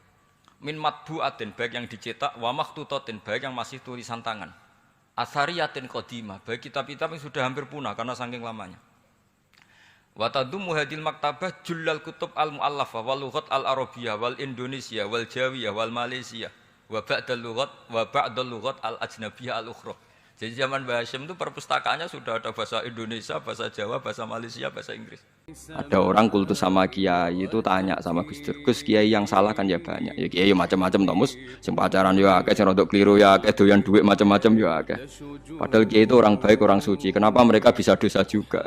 Min matbu'atin baik yang dicetak wa makhtutatin baik yang masih tulisan tangan. Athariyatin qadimah baik kitab-kitab yang sudah hampir punah karena saking lamanya. Wa tadummu hadil maktabah jullal kutub al-mu'allafah wal lughat al-arabiyyah wal indonesia wal jawiyah wal malaysia Wa ba'dal lughat al-ajnabiyyah al-ukhra. Jadi zaman Mbah Hasyim itu perpustakaannya sudah ada bahasa Indonesia, bahasa Jawa, bahasa Malaysia, bahasa Inggris. Ada orang kultus sama kiai itu tanya sama Gus Dur, Gus kiai yang salah kan ya banyak. Ya kiai macam-macam tomus, sing pacaran ya akeh, sing rodok keliru ya akeh, doyan duit macam-macam ya akeh. Padahal kiai itu orang baik, orang suci. Kenapa mereka bisa dosa juga?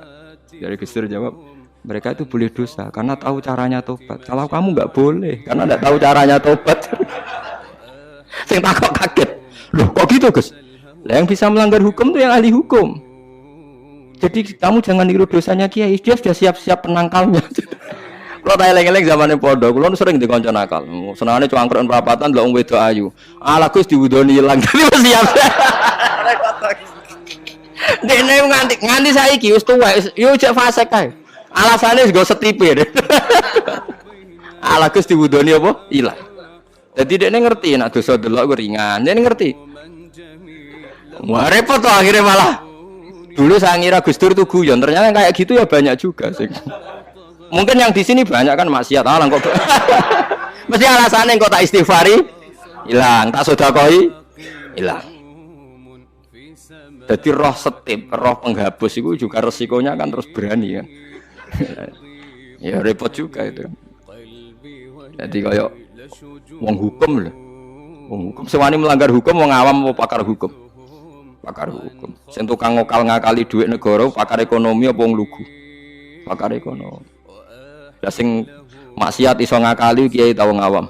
Jadi Gus Dur jawab, mereka itu boleh dosa karena tahu caranya tobat. Kalau kamu nggak boleh karena nggak tahu caranya tobat. Sing takut kaget. Loh kok gitu Gus? Lah yang bisa melanggar hukum itu yang ahli hukum. Jadi kamu jangan niru dosanya kiai, dia sudah siap-siap penangkalnya. Kalau tak eleng-eleng zamannya pondok, kalau sering dikonco nakal. Senangane cangkruan perapatan lho wong wedok ayu. Ala Gus diwudoni ilang. Dadi wis siap. Dene nganti saiki wis tuwek, yo cek fasik kae. Alasane wis go setipe. Ala Gus diwudoni apa? Ilang. Jadi dekne ngerti nek dosa delok ku ringan. Dekne ngerti. Wah repot tuh akhirnya malah. Dulu saya ngira Gus Dur itu guyon, ternyata kayak gitu ya banyak juga sih. Mungkin yang di sini banyak kan maksiat alang kok. Mesti alasannya kok tak istighfari, hilang, tak sedekah, hilang. Jadi roh setip, roh penghapus itu juga resikonya kan terus berani kan. Ya repot juga itu. Jadi kayak wong hukum loh. Wong hukum sewani melanggar hukum, wong awam mau pakar hukum. Pakar hukum. Sing tukang ngakali duit negara, pakar ekonomi apa wong lugu? Pakar ekonomi. Lah sing maksiat iso ngakali kiai ta wong awam.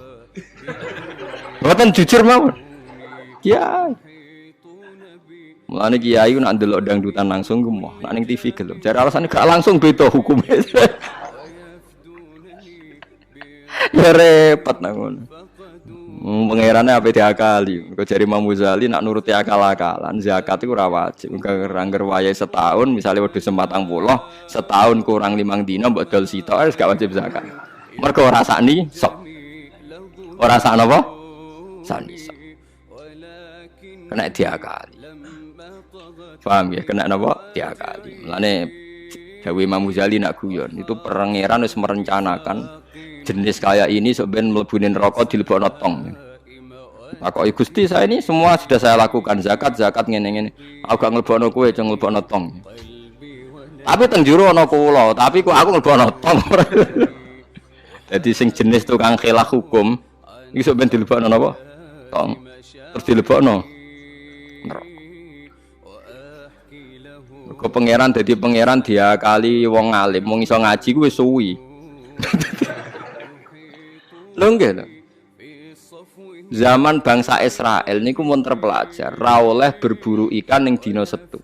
Mboten jujur mawon. Kiai. Mulane kiai nak ndelok dangdutan langsung gemoh, nak ning TV gelem. Jare alasane gak langsung beda hukumnya. Ya repot nang ngono. Pengerannya apa diakali? Kau cari Imam Ghazali nak nuruti akal-akalan zakat itu ora wajib. Angger wayahe setahun misalnya wedhus 40 setahun kurang 5 dina mbok dol sitok wis gak wajib zakat. Mergo ora sakni sok. Ora sak napa? Sakni sok. Kena diakali. Paham ya? Kena napa? Diakali. Mulane dawuh Imam Ghazali nak guyon itu pangeran wis merencanakan jenis kayak ini sebenarnya melebunin rokok dilebokno tong. Takoki Gusti saya ini semua sudah saya lakukan zakat ngene-ngene. Aku gak nglebokno kowe ceng nglebokno tong. Tapi teng jero ana kula, tapi kok aku nglebokno tong. Jadi sing jenis tukang khilaf hukum iki sebenarnya dilebokno napa? Tong. Terus dilebokno neraka. Kok pangeran dadi pangeran diakali wong alim, wong iso ngaji ku wis suwi. Lho nggih lho. Zaman bangsa Israel niku mun terpelajar, ra oleh berburu ikan ning dina Setu.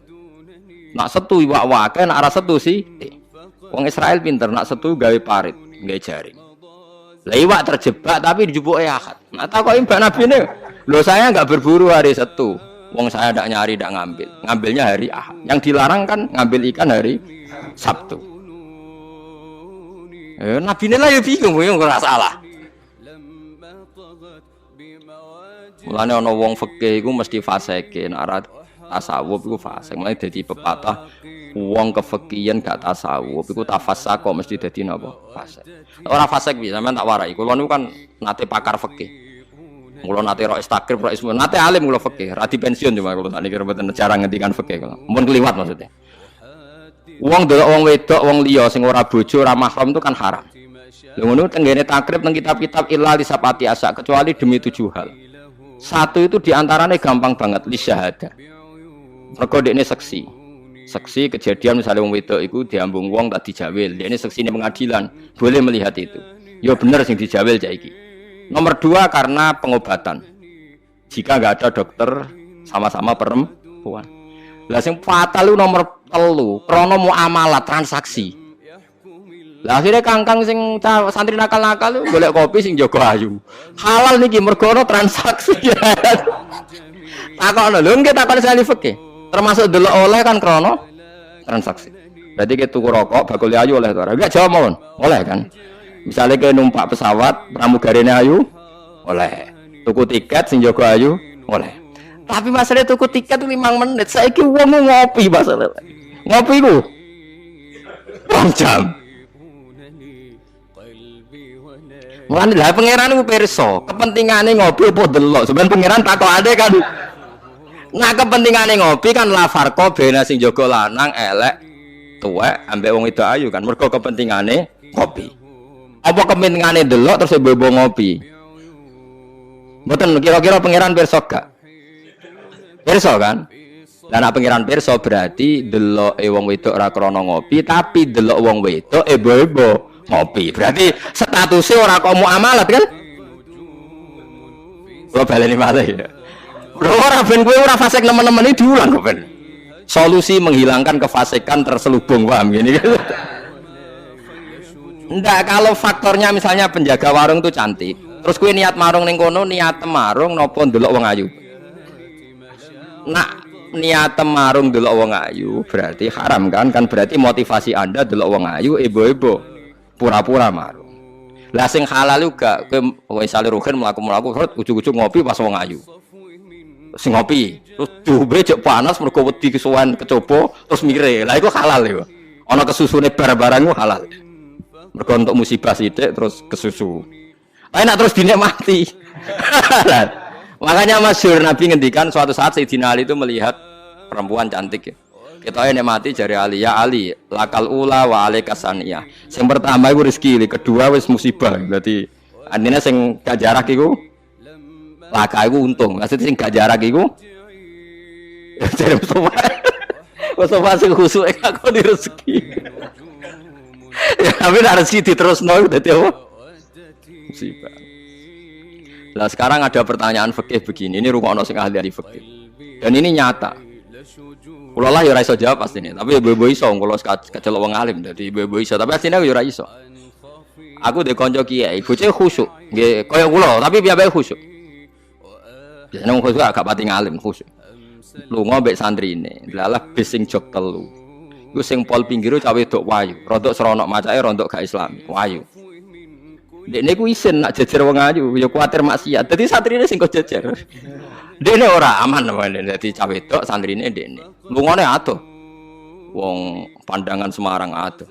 Nak Setu iwak wake, nak ora Setu sih. Wong Israel pinter, nak Setu gawe parit, gawe jaring. Lah iwak terjebak tapi dijupuke Ahad. Nak takoki Mbak Nabine, lho saya enggak berburu hari Setu. Wong saya ndak nyari, ndak ngambil. Ngambilnya hari Ahad. Yang dilarang kan ngambil ikan hari Sabtu. Nabine lah ya bingung, ora salah. Mulane ana wong fikih iku mesti fasike, nek ora tasawuf iku fasik. Mulane dadi pepatah wong kefikihan gak tasawuf iku tafassak kok mesti dadi napa? Fasik. Ora fasik piye sampean tak warai. Kula niku kan nate pakar fikih. Kula nate ro istakrib, ro ismu, nate alim kula fikih, ra di pensiun cuma kula sakniki mboten cara ngendikan fikih kula. Mun kliwat maksudnya. Wong delok wong wedok, wong liya sing ora bojo, ora mahram itu kan haram. Lha ngono tenggene takrib nang kitab-kitab illa lisapati asa kecuali demi 7 hal. Satu itu diantaranya gampang banget li syahada. Mergo dekne seksi. Seksi kejadian misalnya wong wedok iku diambung wong tak dijawil. Dekne seksine pengadilan, boleh melihat itu. Ya bener sing dijawil cak iki. Nomor 2 karena pengobatan. Jika enggak ada dokter sama-sama perempuan. Lah sing fatal itu nomor 3, krana muamalah transaksi. Lah akhirnya kangkang sing santri nakal-nakal itu golek kopi sing jaga ayu. Halal niki mergo ana transaksi. Takokno lho nggih takon sali fikih. Termasuk delok oleh kan krana transaksi. Berarti ke tuku rokok bakul ayu oleh to ora? Enggak jawab mawon. Oleh kan. Misalnya ke numpak pesawat pramugarine ayu oleh. Tuku tiket sing jaga ayu oleh. Tapi masalah tuku tiket 5 menit. Saiki wong ngopi masalah. Ngopi ku 2 jam. Mulane lha pangeran iku pirsa, kepentingane ngopi apa delok. Sampeyan pangeran takokane kan. Nah kepentingane ngopi kan la farqa bena sing jaga lanang elek tuwek ambek wong itu ayu kan. Mergo kepentingane ngopi. Apa kepentingane delok terus bebo ngopi? Mboten kira-kira pangeran pirsa gak? Pirsa kan? Lah nek pangeran pirsa berarti delok wong wedok ora krana ngopi, tapi delok wong wedok ebo-ebo ngopi. Berarti statusnya ora kok muamalat kan? Lo baleni malih ya. Ora ben kowe ora fasik nemen-nemen iki diulang kok ben. Solusi menghilangkan kefasikan terselubung paham gini kan. Enggak, kalau faktornya misalnya penjaga warung itu cantik. Terus kowe niat marung ning kono, niat marung napa ndelok wong ayu. Nak niat marung ndelok wong ayu berarti haram kan? Kan berarti motivasi Anda ndelok wong ayu ebo-ebo. Pura-pura marung. Lah sing halal juga kowe misale ruhin mlaku-mlaku ujug-ujug ngopi pas wong ayu. Sing ngopi terus diombe jek panas mergo wedi kesuwen kecoba terus mire. Lah iku halal ya. Ana kesusune bar-barang ku halal. Mergo untuk musibah sithik terus kesusu. Enak terus dinikmati. Makanya masyhur Nabi ngendikan suatu saat Sayyidina Ali itu melihat perempuan cantik ya. Kita nikmati jari Ali, ya Ali, lakal ula wa alaika saniyah. Yang pertama itu rezeki, kedua wis musibah. Berarti artinya sing gak jarak iku laka iku untung. Maksudnya sing gak jarak iku jare Mustafa sing khusuk aku di rezeki. Ya tapi nek rezeki diterusno dadi apa? Musibah. Lah sekarang ada pertanyaan fikih begini, ini rungokno sing ahli fikih. Dan ini nyata. Kulo lah ya ora iso jawab pastine, tapi ibu-ibu iso kulo kecelok wong alim dadi ibu-ibu iso, tapi asline ya ora iso. Aku ndek kanca kiai, bocah khusyuk, nggih kaya kulo, tapi piyambake khusyuk. Biasane wong khusyuk agak pati ngalim khusyuk. Lunga mbek santrine, lalah bis sing jog telu. Iku sing pol pinggire cawe dok wayu, rodok seronok macake rodok gak islami, wayu. Dekne ku isin nak jejer wong ayu, ya kuwatir maksiat. Dadi santrine sing kok jejer. Dene ora aman namane dadi cah wedok santrine dene. Lungane atuh. Wong pandangan Semarang atuh.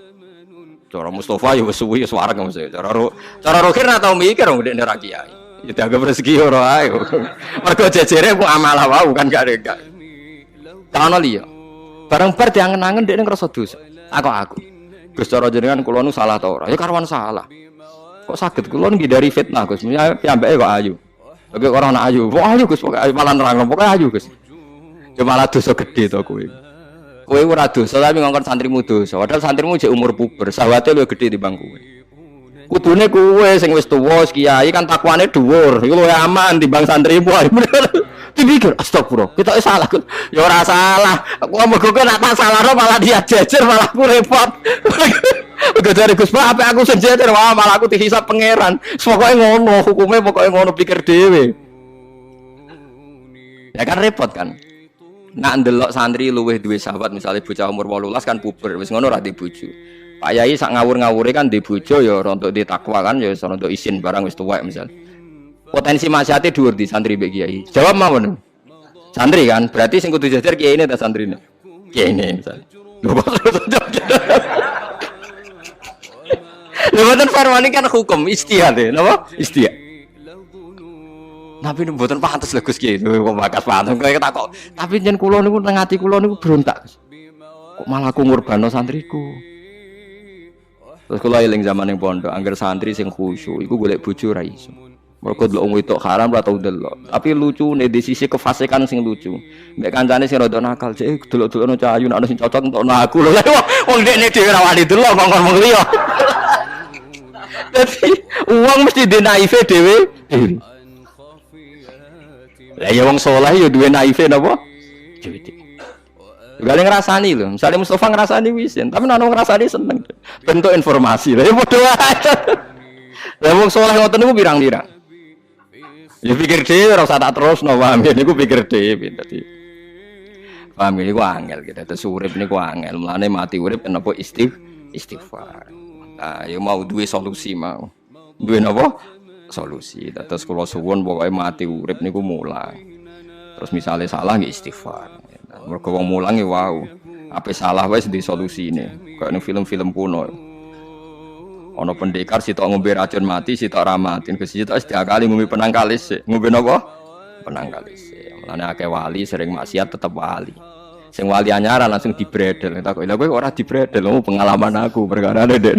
Cara Mustafa ya wis suwi suwareg mesti. Cara Rohir ora tau mikir wong dekne ra kiai. Ya dianggap rezeki ora ae. Mergo jejere ku amalah wau kan gak ada. Kana liya. Bareng bar diangen-angen dekne ngrasa dosa. Aku. Gus cara jenengan kula nu salah ta ora? Ya karwan salah. Kok saged kula ngindari fitnah Gus. Piyambake kok ayu. Oke orang nak ayu, ayu Gus, malah nerang, pokoknya ayu Gus. Ya malah dosa gede to kowe. Kowe ora dosa tapi ngongkon santrimu dosa. Padahal santrimu jek umur puber, sawate luwih gede timbang kowe. Kudune kowe sing wis tuwa kiai kan takwane dhuwur, iku luwih aman timbang santrimu. Dipikir astagfirullah, kita salah. Ya ora salah. Aku mergo nek tak salahno malah dia jejer malah aku repot. Udah dari Gus Pak, apa aku sejajar, wah malah aku dihisap pangeran. Pokoknya ngono, hukumnya pokoknya ngono pikir dewe. Ya kan repot kan. Nak ndelok santri luweh duwe sahabat misalnya bocah umur 18 kan puber, wis ngono ra dibojo. Pak Yai sak ngawur-ngawure kan dibojo ya rontok di takwa kan ya rontok isin barang wis tuwek misal. Potensi maksiate dhuwur di santri mbek kiai. Jawab mawon. Santri kan, berarti sing kudu jajar kiai ini ta santrine. Kiai ini misal. Mboten farwani kan hukum istihad ya, napa? Istihad. Tapi mboten pantes lho Gus Kiai, kok bakas pantes kowe ketakok. Tapi yen kula niku nang ati kula niku berontak. Kok malah aku ngurbano santriku. Terus kula eling zaman ning pondok, angger santri sing khusyuk iku golek bojo ra iso. Mergo delok wong wedok haram ora tau delok. Tapi lucune di sisi kefasikan sing lucu. Mbek kancane sing rada nakal, cek delok-delokno cah ayu nek ana sing cocok entokno aku lho. Wong dekne dhewe ora wani delok kok ngomong liya. Jadi uang mesti di naive dewe. Lah ya wong saleh ya duwe naive napa? Dewe. Gale ngrasani lho, misale Mustafa ngrasani wisin, tapi nek ngrasani seneng. Bentuk informasi. Lah ya padha wae. Lah wong saleh ngoten niku pirang-pirang. Ya pikir dhewe ora usah tak terusno, paham ya niku pikir dhewe dadi. Paham niku angel kita terus urip niku angel. Mulane mati urip kenapa istighfar. Nah, ya mau duwe solusi mau. Duwe napa? Solusi. Terus kula suwun pokoke mati urip niku mulang. Terus misalnya salah nggih istighfar. Mergo wong mulang ya wau. Ape salah wis di solusine. Kayak ning film-film kuno. Ono pendekar sitok ngombe racun mati, sitok ra mati. Ke sitok setiap kali ngombe penangkalis. Ngombe napa? Penangkalis. Mulane akeh wali sering maksiat tetep wali. Sing wali anyaran langsung dibredel. Tak kok lha kowe ora dibredel, pengalaman aku perkara ndek.